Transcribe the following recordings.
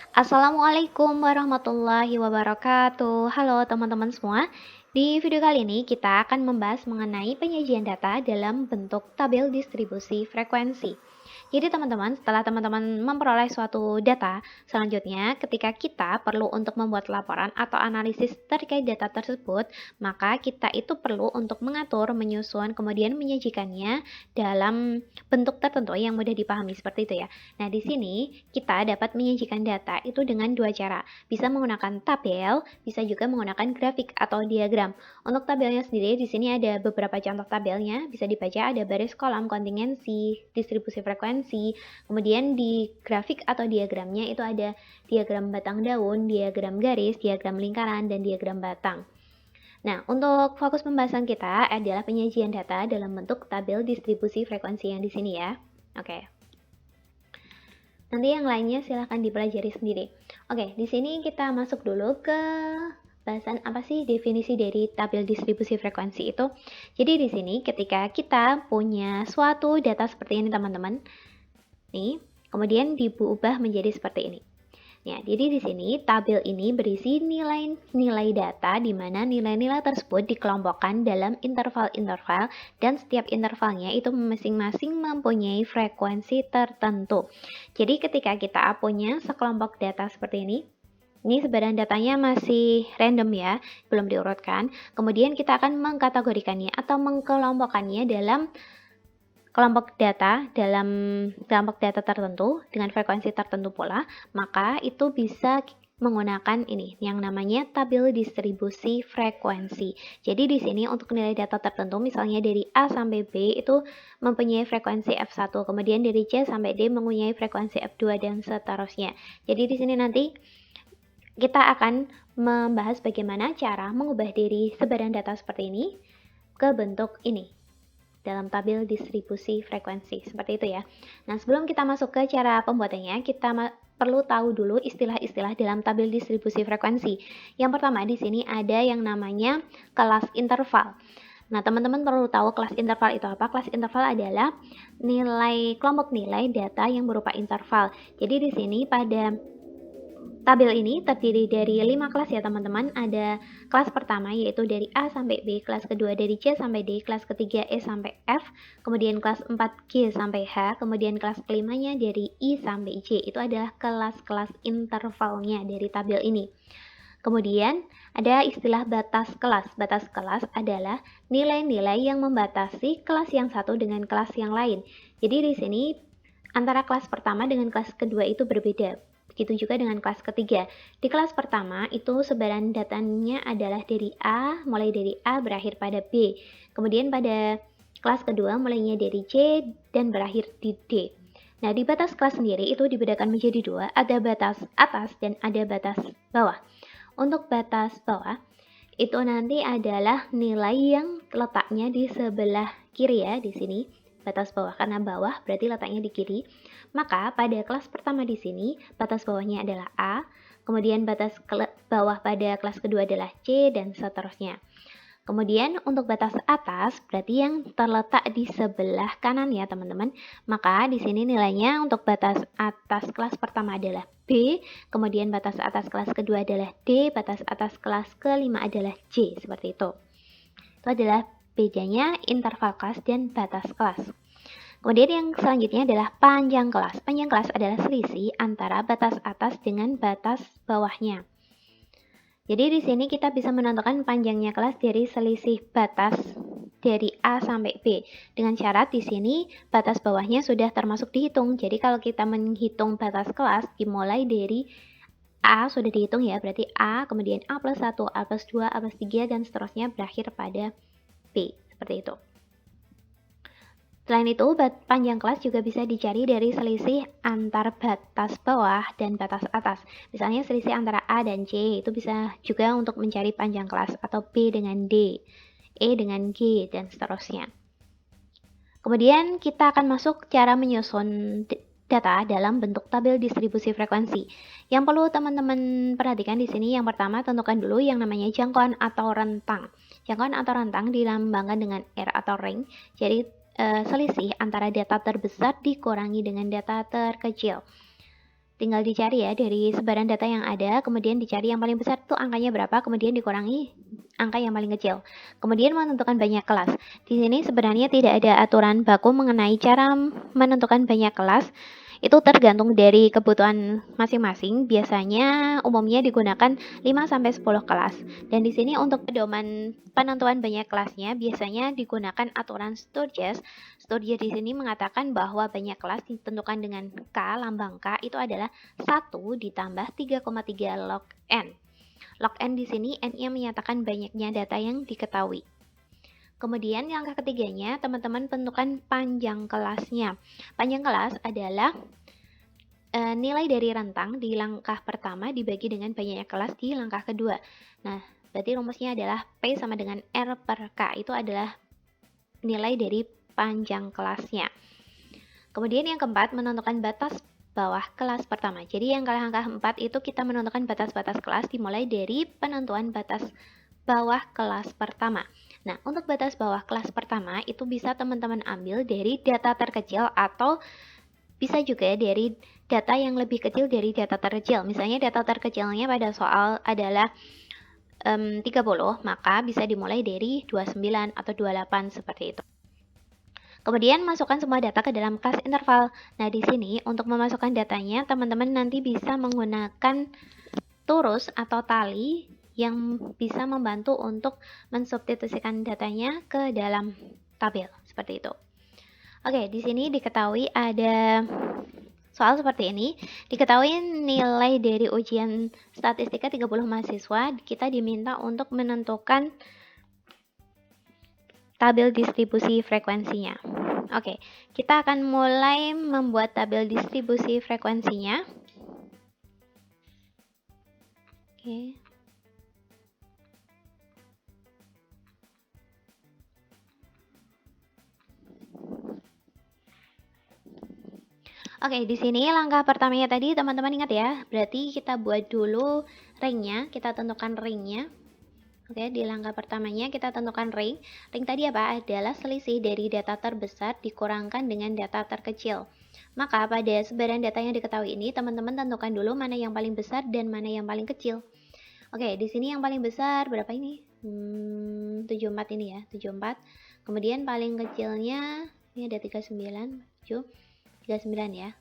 Assalamualaikum warahmatullahi wabarakatuh. Halo teman-teman semua. Di video kali ini kita akan membahas mengenai penyajian data dalam bentuk tabel distribusi frekuensi. Jadi teman-teman, setelah teman-teman memperoleh suatu data, selanjutnya ketika kita perlu untuk membuat laporan atau analisis terkait data tersebut, maka kita itu perlu untuk mengatur, menyusun, kemudian menyajikannya dalam bentuk tertentu yang mudah dipahami seperti itu ya. Nah, di sini kita dapat menyajikan data itu dengan dua cara. Bisa menggunakan tabel, bisa juga menggunakan grafik atau diagram. Untuk tabelnya sendiri, di sini ada beberapa contoh tabelnya. Bisa dibaca ada baris kolom kontingensi, distribusi frekuensi. Kemudian di grafik atau diagramnya itu ada diagram batang daun, diagram garis, diagram lingkaran, dan diagram batang. Nah, untuk fokus pembahasan kita adalah penyajian data dalam bentuk tabel distribusi frekuensi yang di sini ya. Oke. Nanti yang lainnya silahkan dipelajari sendiri. Oke, di sini kita masuk dulu ke bahasan apa sih definisi dari tabel distribusi frekuensi itu. Jadi di sini ketika kita punya suatu data seperti ini teman-teman, nih, kemudian diubah menjadi seperti ini. Ya, jadi di sini tabel ini berisi nilai-nilai data di mana nilai-nilai tersebut dikelompokkan dalam interval-interval dan setiap intervalnya itu masing-masing mempunyai frekuensi tertentu. Jadi ketika kita punya sekelompok data seperti ini sebaran datanya masih random ya, belum diurutkan. Kemudian kita akan mengkategorikannya atau mengkelompokkannya dalam kelompok data dalam kelompok data tertentu dengan frekuensi tertentu pula, maka itu bisa menggunakan ini yang namanya tabel distribusi frekuensi. Jadi di sini untuk nilai data tertentu misalnya dari A sampai B itu mempunyai frekuensi F1, kemudian dari C sampai D mempunyai frekuensi F2 dan seterusnya. Jadi di sini nanti kita akan membahas bagaimana cara mengubah dari sebaran data seperti ini ke bentuk ini dalam tabel distribusi frekuensi, seperti itu ya. Nah, sebelum kita masuk ke cara pembuatannya, kita perlu tahu dulu istilah-istilah dalam tabel distribusi frekuensi. Yang pertama di sini ada yang namanya kelas interval. Nah, teman-teman perlu tahu kelas interval itu apa? Kelas interval adalah kelompok nilai data yang berupa interval. Jadi di sini pada tabel ini terdiri dari 5 kelas ya teman-teman. Ada kelas pertama yaitu dari A sampai B, kelas kedua dari C sampai D, kelas ketiga E sampai F, kemudian kelas 4 G sampai H, kemudian kelas kelimanya dari I sampai J. Itu adalah kelas-kelas intervalnya dari tabel ini. Kemudian ada istilah batas kelas. Batas kelas adalah nilai-nilai yang membatasi kelas yang satu dengan kelas yang lain. Jadi di sini antara kelas pertama dengan kelas kedua itu berbeda. Begitu juga dengan kelas ketiga. Di kelas pertama itu sebaran datanya adalah dari A, mulai dari A berakhir pada B. Kemudian pada kelas kedua mulainya dari C dan berakhir di D. Nah, di batas kelas sendiri itu dibedakan menjadi dua, ada batas atas dan ada batas bawah. Untuk batas bawah itu nanti adalah nilai yang letaknya di sebelah kiri ya di sini. Batas bawah karena bawah berarti letaknya di kiri. Maka pada kelas pertama di sini batas bawahnya adalah A, kemudian batas bawah pada kelas kedua adalah C dan seterusnya. Kemudian untuk batas atas berarti yang terletak di sebelah kanan ya teman-teman. Maka di sini nilainya untuk batas atas kelas pertama adalah B, kemudian batas atas kelas kedua adalah D, batas atas kelas kelima adalah J, seperti itu. Itu adalah bedanya interval kelas dan batas kelas. Kemudian yang selanjutnya adalah panjang kelas. Panjang kelas adalah selisih antara batas atas dengan batas bawahnya. Jadi di sini kita bisa menentukan panjangnya kelas dari selisih batas dari A sampai B. Dengan syarat di sini batas bawahnya sudah termasuk dihitung. Jadi kalau kita menghitung batas kelas dimulai dari A sudah dihitung ya, berarti A, kemudian A plus 1, A plus 2, A plus 3, dan seterusnya berakhir pada B. Seperti itu. Selain itu, panjang kelas juga bisa dicari dari selisih antar batas bawah dan batas atas. Misalnya selisih antara A dan C, itu bisa juga untuk mencari panjang kelas, atau B dengan D, E dengan G, dan seterusnya. Kemudian kita akan masuk cara menyusun data dalam bentuk tabel distribusi frekuensi. Yang perlu teman-teman perhatikan di sini, yang pertama tentukan dulu yang namanya jangkauan atau rentang. Jangkauan atau rentang dilambangkan dengan R atau ring. Jadi selisih antara data terbesar dikurangi dengan data terkecil. tinggal dicari ya dari sebaran data yang ada, kemudian dicari yang paling besar tuh angkanya berapa, kemudian dikurangi angka yang paling kecil. Kemudian menentukan banyak kelas. Di sini sebenarnya tidak ada aturan baku mengenai cara menentukan banyak kelas. Itu tergantung dari kebutuhan masing-masing. Biasanya umumnya digunakan 5-10 kelas. Dan di sini untuk pedoman penentuan banyak kelasnya biasanya digunakan aturan Sturges. Sturges di sini mengatakan bahwa banyak kelas ditentukan dengan K, lambang K itu adalah 1 ditambah 3,3 log N. Log N di sini N-nya menyatakan banyaknya data yang diketahui. Kemudian yang ketiganya, teman-teman tentukan panjang kelasnya. Panjang kelas adalah nilai dari rentang di langkah pertama dibagi dengan banyaknya kelas di langkah kedua. Nah, berarti rumusnya adalah P sama dengan R per K. Itu adalah nilai dari panjang kelasnya. Kemudian yang keempat, menentukan batas bawah kelas pertama. Jadi yang langkah 4 itu kita menentukan batas-batas kelas dimulai dari penentuan batas bawah kelas pertama. Nah, untuk batas bawah kelas pertama itu bisa teman-teman ambil dari data terkecil atau bisa juga dari data yang lebih kecil dari data terkecil. Misalnya data terkecilnya pada soal adalah 30, maka bisa dimulai dari 29 atau 28 seperti itu. Kemudian masukkan semua data ke dalam kelas interval. Nah, di sini untuk memasukkan datanya, teman-teman nanti bisa menggunakan turus atau tali yang bisa membantu untuk mensubstitusikan datanya ke dalam tabel seperti itu. Oke, di sini diketahui ada soal seperti ini. Diketahui nilai dari ujian statistika 30 mahasiswa, kita diminta untuk menentukan tabel distribusi frekuensinya. Oke, kita akan mulai membuat tabel distribusi frekuensinya. Oke. Oke, di sini langkah pertamanya tadi teman-teman ingat ya, berarti kita buat dulu ringnya, kita tentukan ringnya. Oke, di langkah pertamanya kita tentukan ring. Ring tadi apa? Adalah selisih dari data terbesar dikurangkan dengan data terkecil. Maka pada sebaran data yang diketahui ini, teman-teman tentukan dulu mana yang paling besar dan mana yang paling kecil. Oke, di sini yang paling besar berapa ini? 74 ini ya, 74. Kemudian paling kecilnya, ini ada 39, 7. 39 ya.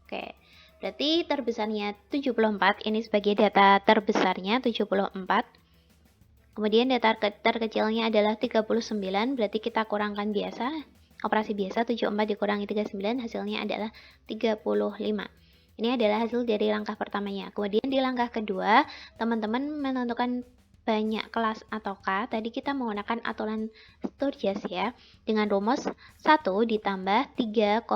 Oke, berarti terbesarnya 74, ini sebagai data terbesarnya 74. Kemudian data terkecilnya adalah 39, berarti kita kurangkan biasa, operasi biasa 74 dikurangi 39, hasilnya adalah 35. Ini adalah hasil dari langkah pertamanya. Kemudian di langkah kedua, teman-teman menentukan banyak kelas atau K, tadi kita menggunakan aturan Sturges ya, dengan rumus 1 ditambah 3,3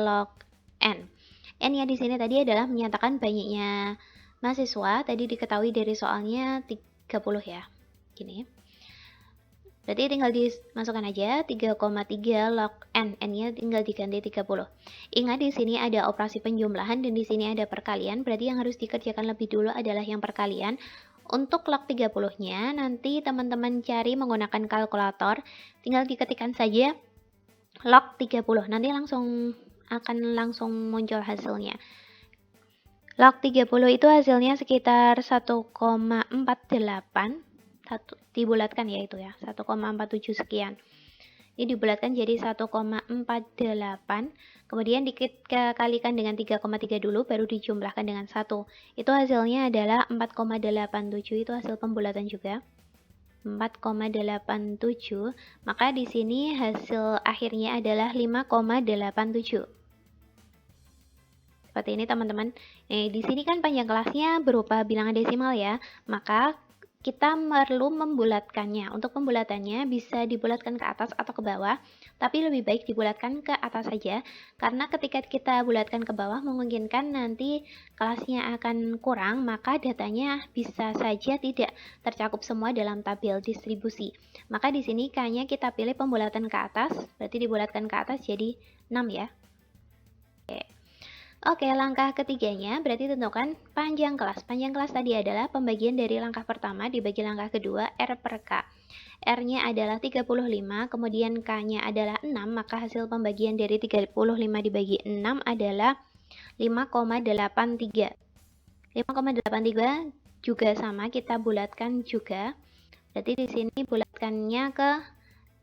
log N. N-nya di sini tadi adalah menyatakan banyaknya mahasiswa, tadi diketahui dari soalnya 30 ya, gini. Berarti tinggal dimasukkan aja 3,3 log N, N-nya tinggal diganti 30. Ingat di sini ada operasi penjumlahan dan di sini ada perkalian, berarti yang harus dikerjakan lebih dulu adalah yang perkalian. Untuk log 30-nya, nanti teman-teman cari menggunakan kalkulator, tinggal diketikkan saja log 30, nanti akan langsung muncul hasilnya. Log 30 itu hasilnya sekitar 1,48, dibulatkan ya itu ya, 1,47 sekian. Ini dibulatkan jadi 1,48, kemudian dikalikan dengan 3,3 dulu, baru dijumlahkan dengan 1. Itu hasilnya adalah 4,87, itu hasil pembulatan juga. 4,87, maka di sini hasil akhirnya adalah 5,87. Seperti ini teman-teman. Di sini kan panjang kelasnya berupa bilangan desimal ya, maka kita perlu membulatkannya. Untuk pembulatannya bisa dibulatkan ke atas atau ke bawah, tapi lebih baik dibulatkan ke atas saja, karena ketika kita bulatkan ke bawah memungkinkan nanti kelasnya akan kurang, maka datanya bisa saja tidak tercakup semua dalam tabel distribusi. Maka di sini K-nya kita pilih pembulatan ke atas, berarti dibulatkan ke atas jadi 6 ya. Oke, langkah ketiganya berarti tentukan panjang kelas. Panjang kelas tadi adalah pembagian dari langkah pertama dibagi langkah kedua, R per K. R-nya adalah 35, kemudian K-nya adalah 6, maka hasil pembagian dari 35 dibagi 6 adalah 5,83. 5,83 juga sama, kita bulatkan juga. Berarti di sini bulatkannya ke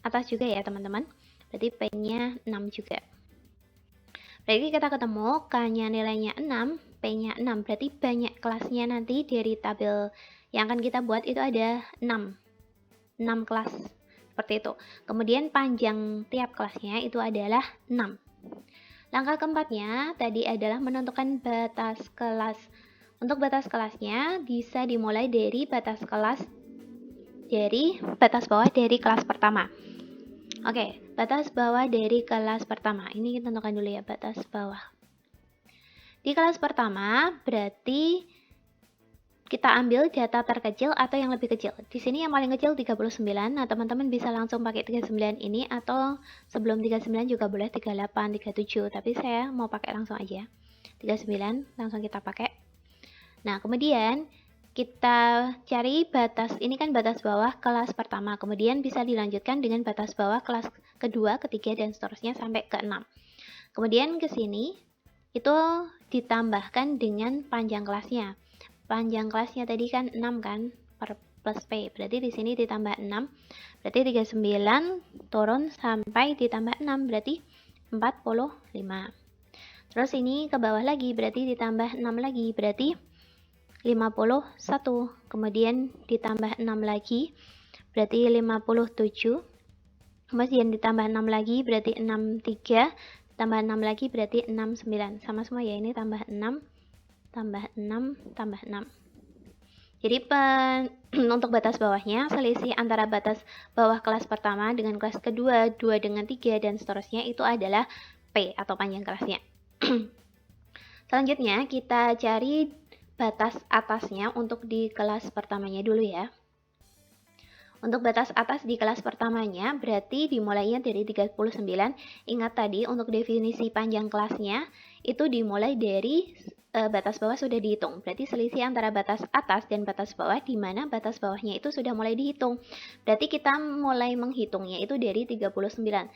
atas juga ya teman-teman. Berarti P-nya 6 juga. Berarti kita ketemu K-nya nilainya 6, P-nya 6. Berarti banyak kelasnya nanti dari tabel yang akan kita buat itu ada 6. 6 kelas. Seperti itu. Kemudian panjang tiap kelasnya itu adalah 6. Langkah keempatnya tadi adalah menentukan batas kelas. Untuk batas kelasnya bisa dimulai dari batas bawah dari kelas pertama. Oke, batas bawah dari kelas pertama. Ini kita tentukan dulu ya, batas bawah. Di kelas pertama berarti kita ambil data terkecil atau yang lebih kecil. Di sini yang paling kecil 39. Nah, teman-teman bisa langsung pakai 39 ini atau sebelum 39 juga boleh 38, 37. Tapi saya mau pakai langsung aja. 39 langsung kita pakai. Nah, kemudian kita cari batas, ini kan batas bawah kelas pertama, kemudian bisa dilanjutkan dengan batas bawah kelas kedua, ketiga, dan seterusnya sampai ke 6. Kemudian ke sini, itu ditambahkan dengan panjang kelasnya. Panjang kelasnya tadi kan 6 kan, per plus P, berarti di sini ditambah 6, berarti 39 turun sampai ditambah 6, berarti 45. Terus ini ke bawah lagi, berarti ditambah 6 lagi, berarti 51, kemudian ditambah 6 lagi berarti 57, kemudian ditambah 6 lagi berarti 63, tambah 6 lagi berarti 69, sama semua ya, ini tambah 6 tambah 6 tambah 6. Jadi untuk batas bawahnya selisih antara batas bawah kelas pertama dengan kelas kedua, 2 dengan 3 dan seterusnya itu adalah P atau panjang kelasnya. Selanjutnya kita cari batas atasnya untuk di kelas pertamanya dulu ya. Untuk batas atas di kelas pertamanya berarti dimulainya dari 39. Ingat tadi untuk definisi panjang kelasnya itu dimulai dari batas bawah sudah dihitung. Berarti selisih antara batas atas dan batas bawah di mana batas bawahnya itu sudah mulai dihitung. Berarti kita mulai menghitungnya itu dari 39. 39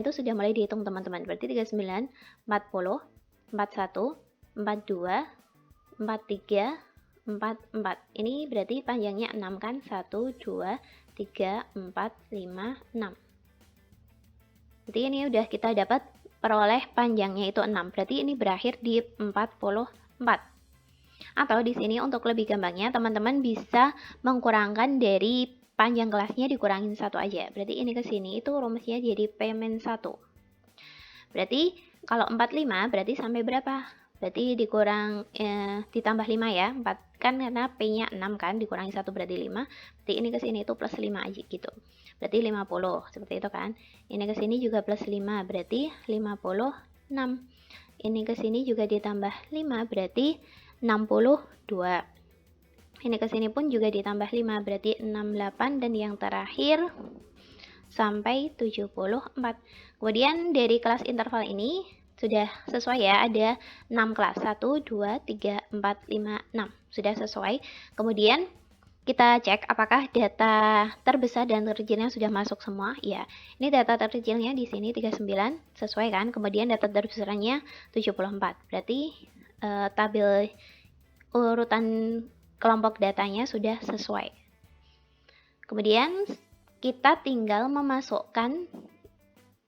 itu sudah mulai dihitung teman-teman. Berarti 39, 40, 41, 42, 43, 44. Ini berarti panjangnya 6 kan? 1, 2, 3, 4, 5, 6. Berarti ini udah kita dapat peroleh panjangnya itu 6. Berarti ini berakhir di 44. Atau di sini untuk lebih gampangnya teman-teman bisa mengkurangkan dari panjang kelasnya dikurangin 1 aja. Berarti ini ke sini itu rumusnya jadi P-1. Berarti kalau 45 berarti sampai berapa? Berarti dikurang ditambah 5 ya, 4 kan karena P-nya 6 kan, dikurangi 1 berarti 5. Berarti ini ke sini itu plus 5 aja gitu. Berarti 50, seperti itu kan. Ini ke sini juga plus 5, berarti 56. Ini ke sini juga ditambah 5, berarti 62. Ini ke sini pun juga ditambah 5, berarti 68 dan yang terakhir sampai 74. Kemudian dari kelas interval ini sudah sesuai ya, ada 6 kelas, 1, 2, 3, 4, 5, 6, sudah sesuai. Kemudian kita cek apakah data terbesar dan terkecilnya sudah masuk semua. Ya, ini data terkecilnya di sini 39, sesuai kan. Kemudian data terbesarnya 74, berarti tabel urutan kelompok datanya sudah sesuai. Kemudian kita tinggal memasukkan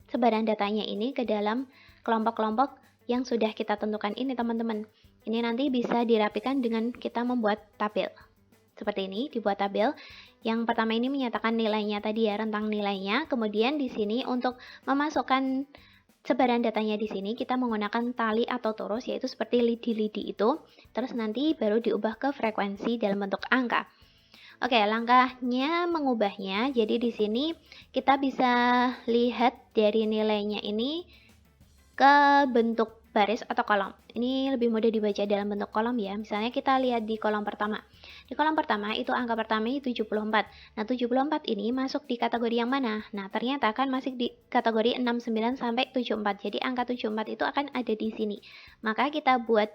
sebaran datanya ini ke dalam kelompok-kelompok yang sudah kita tentukan ini teman-teman. Ini nanti bisa dirapikan dengan kita membuat tabel. Seperti ini, dibuat tabel. Yang pertama ini menyatakan nilainya tadi ya, rentang nilainya. Kemudian di sini untuk memasukkan sebaran datanya di sini kita menggunakan tali atau torus, yaitu seperti lidi-lidi itu. Terus nanti baru diubah ke frekuensi dalam bentuk angka. Oke, langkahnya mengubahnya. Jadi di sini kita bisa lihat dari nilainya ini ke bentuk baris atau kolom. Ini lebih mudah dibaca dalam bentuk kolom ya. Misalnya kita lihat di kolom pertama. Di kolom pertama itu angka pertama 74. Nah, 74 ini masuk di kategori yang mana? Nah, ternyata kan masih di kategori 69 sampai 74. Jadi angka 74 itu akan ada di sini. Maka kita buat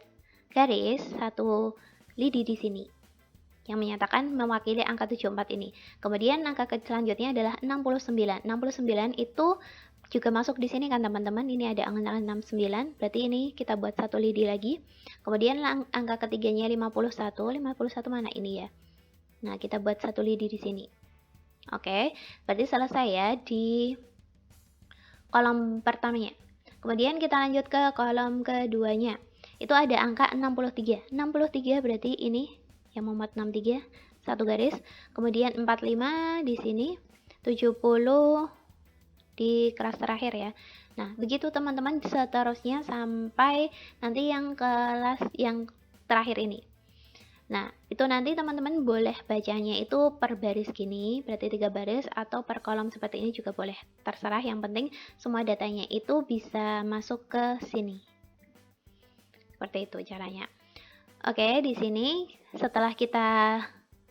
garis satu lidi di sini yang menyatakan mewakili angka 74 ini. Kemudian angka selanjutnya adalah 69. 69 itu juga masuk di sini kan teman-teman. Ini ada angka 69, berarti ini kita buat satu lidi lagi. Kemudian angka ketiganya 51. 51 mana ini ya? Nah, kita buat satu lidi di sini. Oke, berarti selesai ya di kolom pertamanya. Kemudian kita lanjut ke kolom keduanya. Itu ada angka 63. 63 berarti ini yang memuat 63, satu garis. Kemudian 45 di sini, 70 di kelas terakhir ya. Nah, begitu teman-teman seterusnya sampai nanti yang kelas yang terakhir ini. Nah, itu nanti teman-teman boleh bacanya itu per baris gini, berarti 3 baris, atau per kolom seperti ini juga boleh. Terserah, yang penting semua datanya itu bisa masuk ke sini. Seperti itu caranya. Oke, di sini setelah kita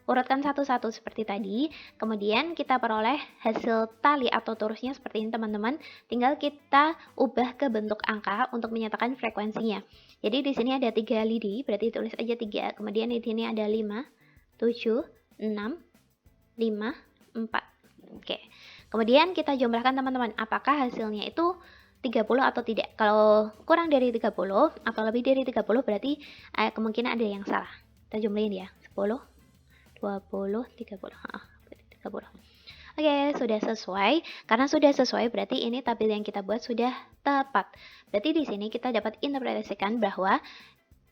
urutkan satu-satu seperti tadi, kemudian kita peroleh hasil tali atau torusnya seperti ini teman-teman. Tinggal kita ubah ke bentuk angka untuk menyatakan frekuensinya. Jadi di sini ada 3 lidi, berarti tulis aja 3. Kemudian di sini ada 5, 7, 6, 5, 4. Oke. Kemudian kita jumlahkan teman-teman, apakah hasilnya itu 30 atau tidak. Kalau kurang dari 30 atau lebih dari 30 berarti kemungkinan ada yang salah. Kita jumlahin ya. 10, 20, 30. 30. Oke, sudah sesuai. Karena sudah sesuai berarti ini tabel yang kita buat sudah tepat. Berarti di sini kita dapat interpretasikan bahwa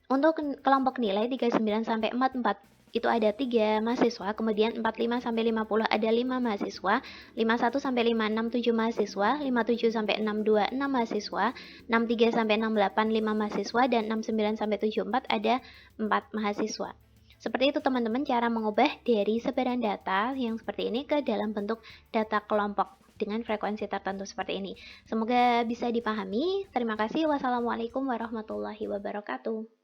untuk kelompok nilai 39 sampai 44 itu ada 3 mahasiswa, kemudian 45 sampai 50 ada 5 mahasiswa, 51 sampai 56 7 mahasiswa, 57 sampai 62 6 mahasiswa, 63 sampai 68 5 mahasiswa, dan 69 sampai 74 ada 4 mahasiswa. Seperti itu teman-teman cara mengubah dari sebaran data yang seperti ini ke dalam bentuk data kelompok dengan frekuensi tertentu seperti ini. Semoga bisa dipahami. Terima kasih. Wassalamualaikum warahmatullahi wabarakatuh.